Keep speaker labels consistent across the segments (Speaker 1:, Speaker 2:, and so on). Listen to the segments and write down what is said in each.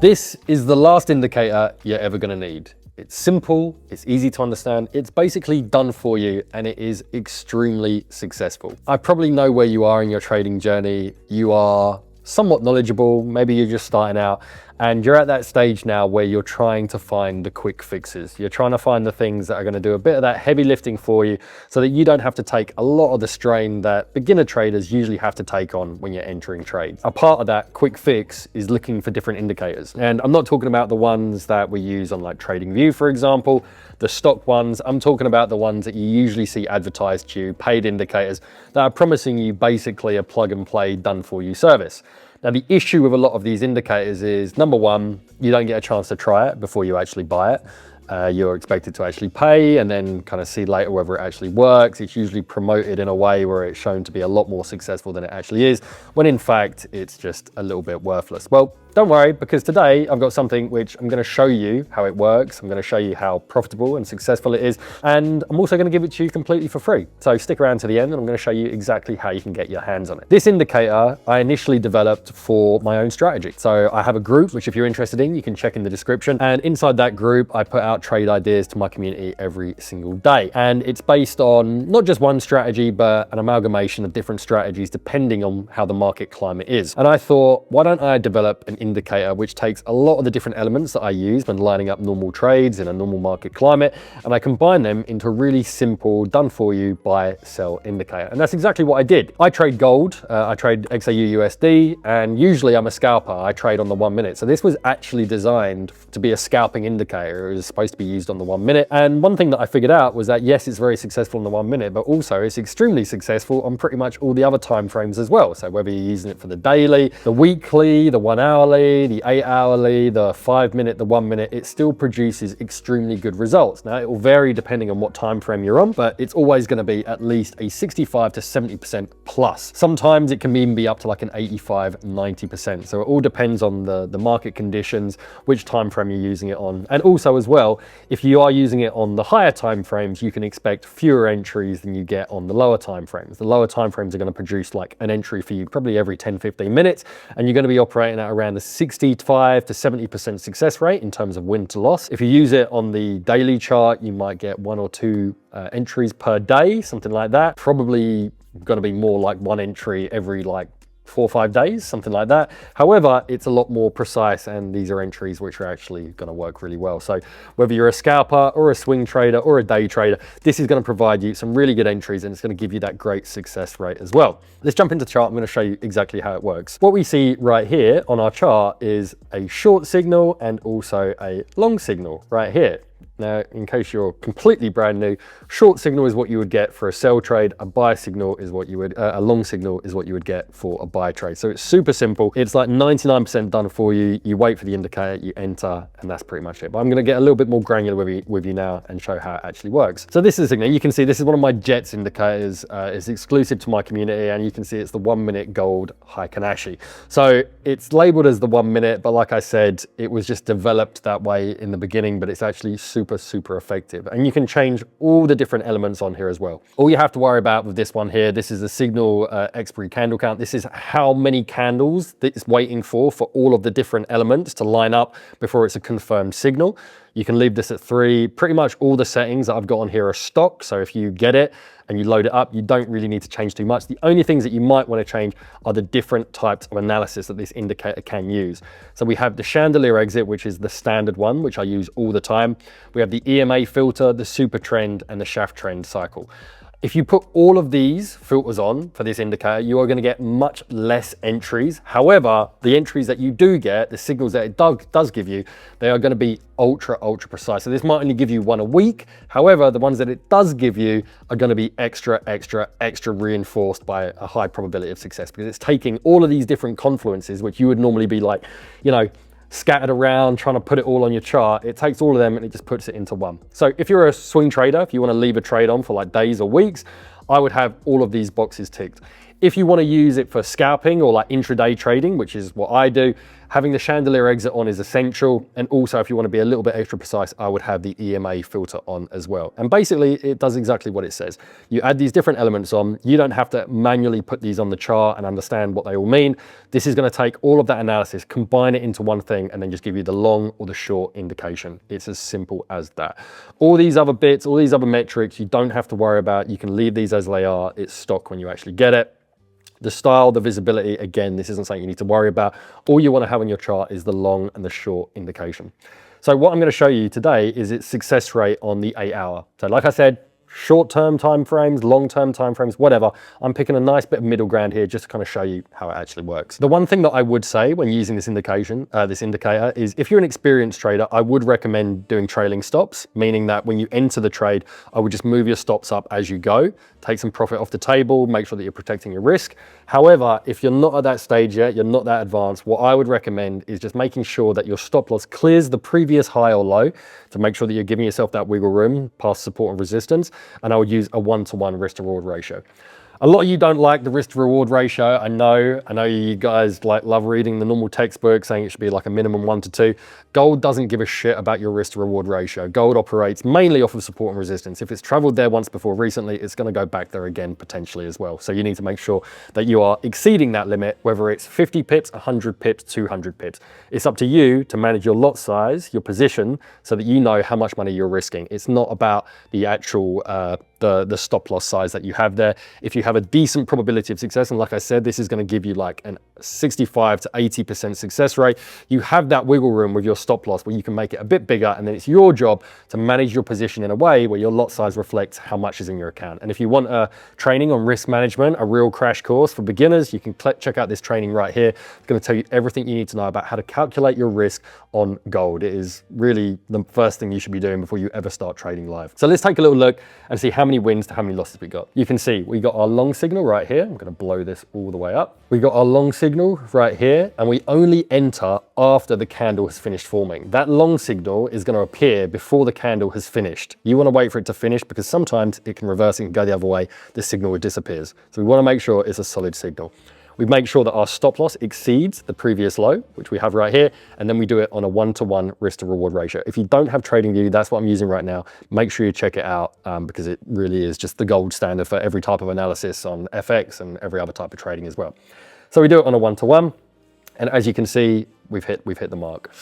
Speaker 1: This is the last indicator you're ever gonna need. It's simple, it's easy to understand, it's basically done for you, and it is extremely successful. I probably know where you are in your trading journey. You are somewhat knowledgeable, maybe you're just starting out, and you're at that stage now where you're trying to find the quick fixes. You're trying to find the things that are going to do a bit of that heavy lifting for you so that you don't have to take a lot of the strain that beginner traders usually have to take on when you're entering trades. A part of that quick fix is looking for different indicators. And I'm not talking about the ones that we use on like TradingView, for example, the stock ones. I'm talking about the ones that you usually see advertised to you, paid indicators that are promising you basically a plug and play done for you service. Now, the issue with a lot of these indicators is, number one, you don't get a chance to try it before you actually buy it. You're expected to actually pay and then kind of see later whether it actually works. It's usually promoted in a way where it's shown to be a lot more successful than it actually is, when in fact, it's just a little bit worthless. Well, don't worry, because today I've got something which I'm going to show you how it works. I'm going to show you how profitable and successful it is. And I'm also going to give it to you completely for free. So stick around to the end and I'm going to show you exactly how you can get your hands on it. This indicator I initially developed for my own strategy. So I have a group, which if you're interested in, you can check in the description. And inside that group, I put out trade ideas to my community every single day. And it's based on not just one strategy, but an amalgamation of different strategies depending on how the market climate is. And I thought, why don't I develop an indicator which takes a lot of the different elements that I use when lining up normal trades in a normal market climate, and I combine them into a really simple, done for you buy, sell indicator. And that's exactly what I did. I trade gold, I trade XAUUSD, and usually I'm a scalper. I trade on the 1 minute. So this was actually designed to be a scalping indicator. It was supposed to be used on the 1 minute. And one thing that I figured out was that yes, it's very successful on the 1 minute, but also it's extremely successful on pretty much all the other time frames as well. So whether you're using it for the daily, the weekly, the 1 hourly, the 8 hourly, the 5 minute, the 1 minute, it still produces extremely good results. Now it will vary depending on what time frame you're on, but it's always going to be at least a 65 to 70% plus. Sometimes it can even be up to like an 85, 90%. So it all depends on the market conditions, which time frame you're using it on. And also as well, if you are using it on the higher time frames, you can expect fewer entries than you get on the lower time frames. The lower time frames are going to produce like an entry for you probably every 10, 15 minutes, and you're going to be operating at around the 65 to 70% success rate in terms of win to loss. If you use it on the daily chart, you might get 1 or 2 entries per day, something like that. Probably going to be more like 1 entry every like 4 or 5 days, something like that. However, it's a lot more precise, and these are entries which are actually going to work really well. So whether you're a scalper or a swing trader or a day trader, this is going to provide you some really good entries, and it's going to give you that great success rate as well. Let's jump into the chart. I'm going to show you exactly how it works. What we see right here on our chart is a short signal and also a long signal right here. Now, in case you're completely brand new, short signal is what you would get for a sell trade. A buy signal is what you would, a long signal is what you would get for a buy trade. So it's super simple. It's like 99% done for you. You wait for the indicator, you enter, and that's pretty much it. But I'm going to get a little bit more granular with you now and show how it actually works. So this is the signal. You can see this is one of my Jets indicators. It's exclusive to my community, and you can see it's the 1 minute gold Heikin-Ashi. So it's labeled as the 1 minute, but like I said, it was just developed that way in the beginning, but it's actually super effective. And you can change all the different elements on here as well. All you have to worry about with this one here, this is a signal expiry candle count. This is how many candles that it's waiting for all of the different elements to line up before it's a confirmed signal. You can leave this at 3. Pretty much all the settings that I've got on here are stock. So if you get it and you load it up, you don't really need to change too much. The only things that you might want to change are the different types of analysis that this indicator can use. So we have the Chandelier Exit, which is the standard one, which I use all the time. We have the EMA filter, the SuperTrend, and the Schaff trend cycle. If you put all of these filters on for this indicator, you are going to get much less entries. However, the entries that you do get, the signals that it does give you, they are going to be ultra precise. So this might only give you 1 a week. However, the ones that it does give you are going to be extra reinforced by a high probability of success, because it's taking all of these different confluences, which you would normally be like, you know, scattered around trying to put it all on your chart. It takes all of them and it just puts it into one. So if you're a swing trader, if you want to leave a trade on for like days or weeks, I would have all of these boxes ticked. If you want to use it for scalping or like intraday trading, which is what I do, Having the Chandelier Exit on is essential. And also, if you want to be a little bit extra precise, I would have the EMA filter on as well. And basically, it does exactly what it says. You add these different elements on. You don't have to manually put these on the chart and understand what they all mean. This is going to take all of that analysis, combine it into one thing, and then just give you the long or the short indication. It's as simple as that. All these other bits, all these other metrics, you don't have to worry about. You can leave these as they are. It's stock when you actually get it. The style, the visibility, again, this isn't something you need to worry about. All you want to have on your chart is the long and the short indication. So what I'm going to show you today is its success rate on the 8 hour. So like I said, short-term time frames, long-term time frames, whatever. I'm picking a nice bit of middle ground here just to kind of show you how it actually works. The one thing that I would say when using this indicator is if you're an experienced trader, I would recommend doing trailing stops, meaning that when you enter the trade, I would just move your stops up as you go, take some profit off the table, make sure that you're protecting your risk. However, if you're not at that stage yet, you're not that advanced, what I would recommend is just making sure that your stop loss clears the previous high or low to make sure that you're giving yourself that wiggle room past support and resistance. And I would use a 1-to-1 risk to reward ratio. A lot of you don't like the risk to reward ratio. I know you guys love reading the normal textbook saying it should be like a minimum 1 to 2. Gold doesn't give a shit about your risk to reward ratio. Gold operates mainly off of support and resistance. If it's traveled there once before recently, it's going to go back there again potentially as well. So you need to make sure that you are exceeding that limit, whether it's 50 pips, 100 pips, 200 pips. It's up to you to manage your lot size, your position, so that you know how much money you're risking. It's not about the actual the stop loss size that you have there. If you have a decent probability of success, and like I said, this is going to give you like a 65 to 80% success rate, you have that wiggle room with your stop loss where you can make it a bit bigger, and then it's your job to manage your position in a way where your lot size reflects how much is in your account. And if you want a training on risk management, a real crash course for beginners, you can check out this training right here. It's going to tell you everything you need to know about how to calculate your risk on gold. It is really the first thing you should be doing before you ever start trading live. So let's take a little look and see how many wins to how many losses we got. You can see we got our long signal right here. I'm going to blow this all the way up. We got our long signal right here, and we only enter after the candle has finished forming. That long signal is going to appear before the candle has finished. You want to wait for it to finish because sometimes it can reverse and go the other way. The signal disappears. So we want to make sure it's a solid signal. We make sure that our stop loss exceeds the previous low, which we have right here, and then we do it on a 1-to-1 risk to reward ratio. If you don't have TradingView, that's what I'm using right now. Make sure you check it out because it really is just the gold standard for every type of analysis on FX and every other type of trading as well. So we do it on a 1-to-1, and as you can see, we've hit the mark.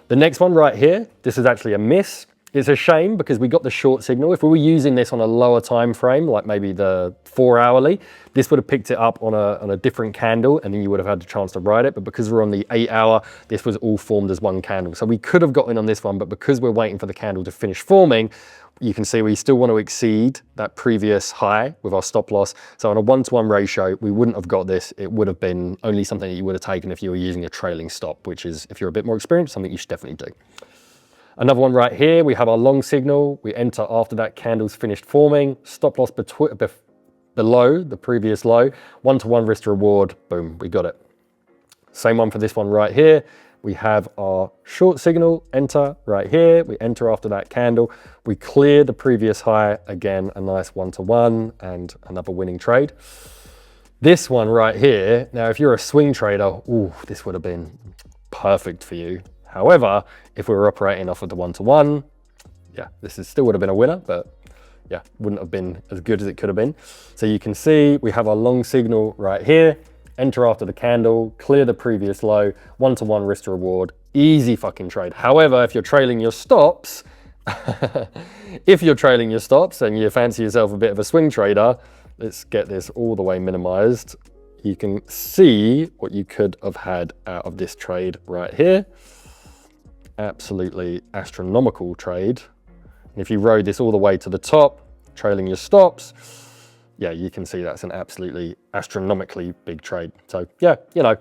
Speaker 1: The next one right here, this is actually a miss. It's a shame because we got the short signal. If we were using this on a lower time frame, like maybe the 4 hourly, this would have picked it up on a different candle, and then you would have had the chance to ride it. But because we're on the 8 hour, this was all formed as one candle. So we could have gotten on this one, but because we're waiting for the candle to finish forming, you can see we still want to exceed that previous high with our stop loss. So on a 1-to-1 ratio, we wouldn't have got this. It would have been only something that you would have taken if you were using a trailing stop, which is, if you're a bit more experienced, something you should definitely do. Another one right here, we have our long signal. We enter after that candle's finished forming. Stop loss below the previous low. 1-to-1 risk to reward. Boom, we got it. Same one for this one right here. We have our short signal, enter right here. We enter after that candle. We clear the previous high. Again, a nice 1-to-1 and another winning trade. This one right here, now if you're a swing trader, ooh, this would have been perfect for you. However, if we were operating off of the 1-to-1, yeah, this still would have been a winner, but yeah, wouldn't have been as good as it could have been. So you can see we have our long signal right here, enter after the candle, clear the previous low, 1-to-1 risk to reward, easy fucking trade. However, if you're trailing your stops, if you're trailing your stops and you fancy yourself a bit of a swing trader, let's get this all the way minimized. You can see what you could have had out of this trade right here. Absolutely astronomical trade. And if you rode this all the way to the top, trailing your stops, yeah, you can see that's an absolutely astronomically big trade. So yeah, you know,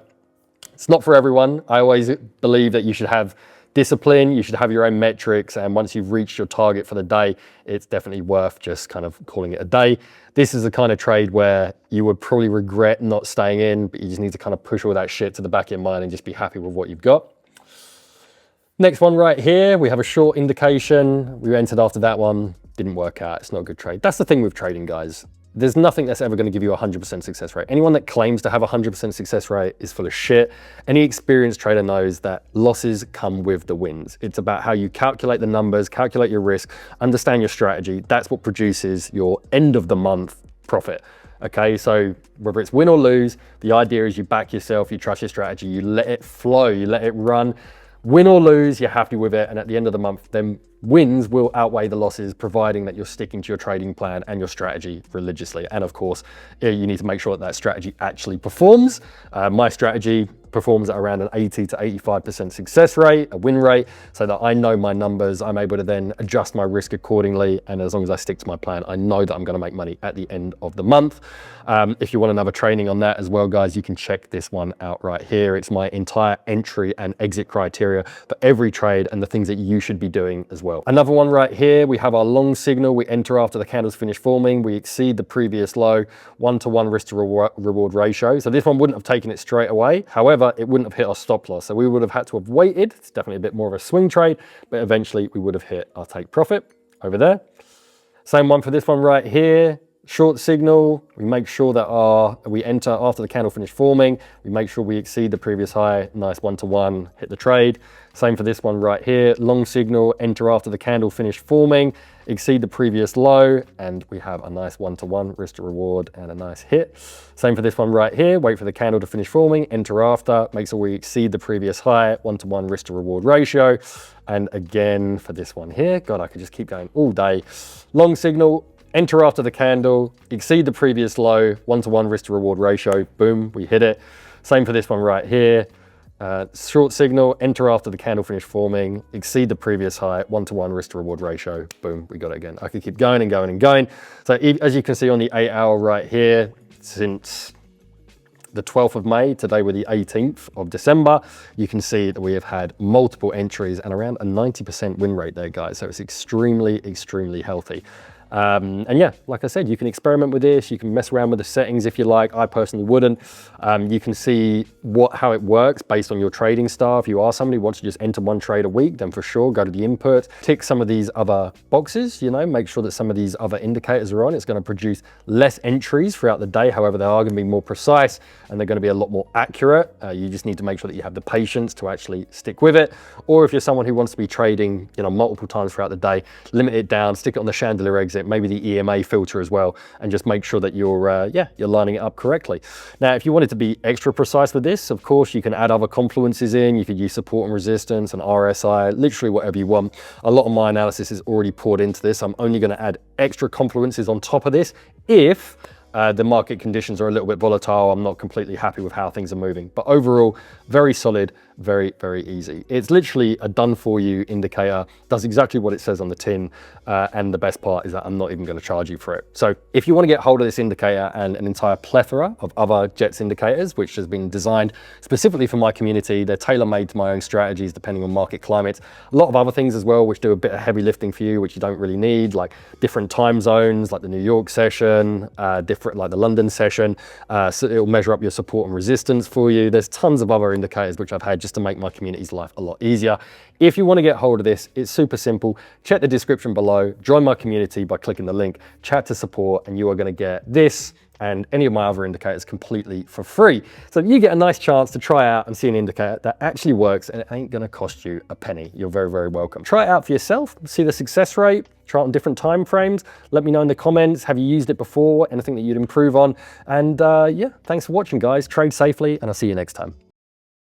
Speaker 1: it's not for everyone. I always believe that you should have discipline, you should have your own metrics, and once you've reached your target for the day, it's definitely worth just kind of calling it a day. This is the kind of trade where you would probably regret not staying in, but you just need to kind of push all that shit to the back of your mind and just be happy with what you've got. Next one right here, we have a short indication. We entered after that one, didn't work out. It's not a good trade. That's the thing with trading, guys. there's nothing that's ever going to give you a 100% success rate. Anyone that claims to have a 100% success rate is full of shit. Any experienced trader knows that losses come with the wins. It's about how you calculate the numbers, calculate your risk, understand your strategy. That's what produces your end of the month profit. Okay, so whether it's win or lose, the idea is you back yourself, you trust your strategy, you let it flow, you let it run. Win or lose, you're happy with it, and at the end of the month, then wins will outweigh the losses, providing that you're sticking to your trading plan and your strategy religiously. And of course, you need to make sure that that strategy actually performs. My strategy performs at around an 80 to 85% success rate, a win rate, so that I know my numbers. I'm able to then adjust my risk accordingly. And as long as I stick to my plan, I know that I'm going to make money at the end of the month. If you want another training on that as well, guys, you can check this one out right here. It's my entire entry and exit criteria for every trade and the things that you should be doing as well. Another one right here, we have our long signal. We enter after the candles finish forming. We exceed the previous low, 1-to-1 risk to reward ratio. So this one wouldn't have taken it straight away. However, it wouldn't have hit our stop loss. So we would have had to have waited. It's definitely a bit more of a swing trade, but eventually we would have hit our take profit over there. Same one for this one right here. Short signal, we make sure that we enter after the candle finished forming. We make sure we exceed the previous high. Nice 1-to-1, hit the trade. Same for this one right here. Long signal, enter after the candle finished forming, exceed the previous low, and we have a nice 1-to-1 risk to reward and a nice hit. Same for this one right here. Wait for the candle to finish forming, enter after, make sure we exceed the previous high, 1-to-1 risk to reward ratio. And again for this one here, God, I could just keep going all day. Long signal, enter after the candle, exceed the previous low, 1-to-1 risk to reward ratio, boom, we hit it. Same for this one right here. Short signal, enter after the candle finished forming, exceed the previous high, 1-to-1 risk to reward ratio, boom, we got it again. I could keep going and going and going. So as you can see on the 8 hour right here, since the 12th of May, today we're the 18th of December, you can see that we have had multiple entries and around a 90% win rate there, guys. So it's extremely, extremely healthy. And yeah, like I said, you can experiment with this. You can mess around with the settings if you like. I personally wouldn't. You can see how it works based on your trading style. If you are somebody who wants to just enter one trade a week, then for sure, go to the input, tick some of these other boxes, make sure that some of these other indicators are on. It's going to produce less entries throughout the day. However, they are going to be more precise and they're going to be a lot more accurate. You just need to make sure that you have the patience to actually stick with it. Or if you're someone who wants to be trading, multiple times throughout the day, limit it down, stick it on the Chandelier Exit, maybe the EMA filter as well, and just make sure that you're lining it up correctly. Now, if you wanted to be extra precise with this, of course, you can add other confluences in. You could use support and resistance and RSI, literally whatever you want. A lot of my analysis is already poured into this. I'm only going to add extra confluences on top of this if the market conditions are a little bit volatile. I'm not completely happy with how things are moving, but overall, very solid, very, very easy. It's literally a done for you indicator, does exactly what it says on the tin. And the best part is that I'm not even going to charge you for it. So if you want to get hold of this indicator and an entire plethora of other JETS indicators, which has been designed specifically for my community, they're tailor-made to my own strategies depending on market climate. A lot of other things as well, which do a bit of heavy lifting for you, which you don't really need, like different time zones, like the New York session, different like the London session. So it'll measure up your support and resistance for you. There's tons of other indicators which I've had just to make my community's life a lot easier. If you want to get hold of this, it's super simple. Check the description below, join my community by clicking the link, chat to support, and you are going to get this and any of my other indicators completely for free. So you get a nice chance to try out and see an indicator that actually works and it ain't going to cost you a penny. You're very, very welcome. Try it out for yourself, see the success rate, try it on different time frames. Let me know in the comments, have you used it before, anything that you'd improve on? And yeah, thanks for watching, guys. Trade safely, and I'll see you next time.